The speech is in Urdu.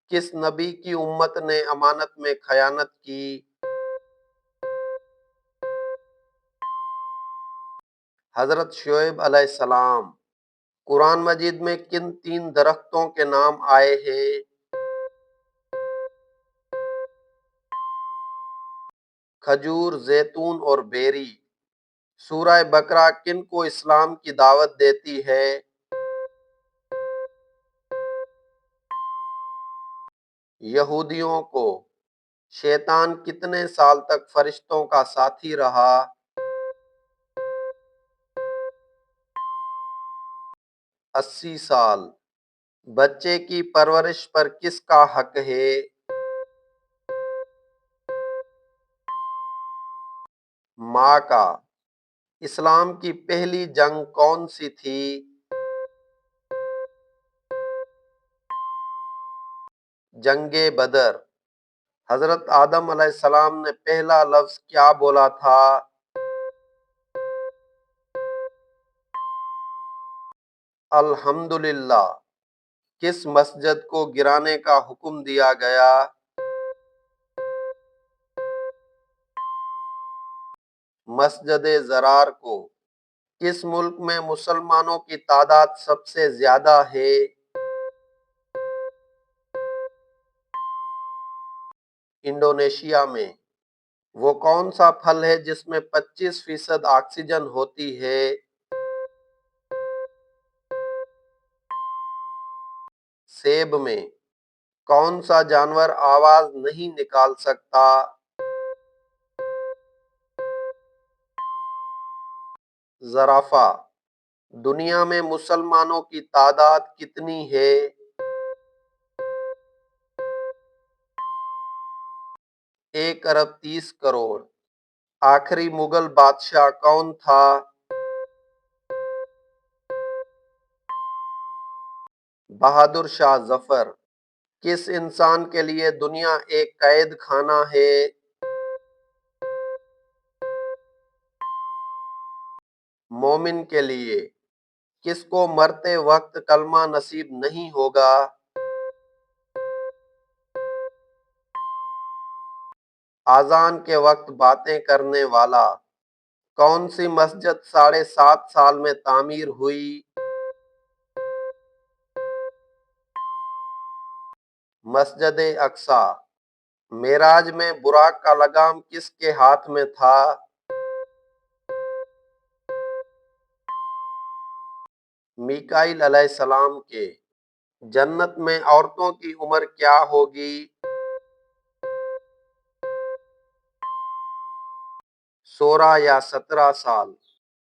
کس نبی کی امت نے امانت میں خیانت کی؟ حضرت شعیب علیہ السلام۔ قرآن مجید میں کن تین درختوں کے نام آئے ہیں؟ کھجور، زیتون اور بیری۔ سورہ بقرہ کن کو اسلام کی دعوت دیتی ہے؟ یہودیوں کو۔ شیطان کتنے سال تک فرشتوں کا ساتھی رہا؟ 80 سال۔ بچے کی پرورش پر کس کا حق ہے؟ ماں کا۔ اسلام کی پہلی جنگ کون سی تھی؟ جنگ بدر۔ حضرت آدم علیہ السلام نے پہلا لفظ کیا بولا تھا؟ الحمدللہ۔ کس مسجد کو گرانے کا حکم دیا گیا؟ مسجد ضرار کو۔ کس ملک میں مسلمانوں کی تعداد سب سے زیادہ ہے؟ انڈونیشیا میں۔ وہ کون سا پھل ہے جس میں 25% آکسیجن ہوتی ہے؟ سیب میں۔ کون سا جانور آواز نہیں نکال سکتا؟ زرافہ۔ دنیا میں مسلمانوں کی تعداد کتنی ہے؟ 1 ارب 30 کروڑ۔ آخری مغل بادشاہ کون تھا؟ بہادر شاہ ظفر۔ کس انسان کے لیے دنیا ایک قید خانہ ہے؟ مومن کے لیے۔ کس کو مرتے وقت کلمہ نصیب نہیں ہوگا؟ اذان کے وقت باتیں کرنے والا۔ کون سی مسجد 7.5 سال میں تعمیر ہوئی؟ مسجد اقصی۔ معراج میں براق کا لگام کس کے ہاتھ میں تھا؟ میکائیل علیہ السلام کے۔ جنت میں عورتوں کی عمر کیا ہوگی؟ 16 یا 17 سال۔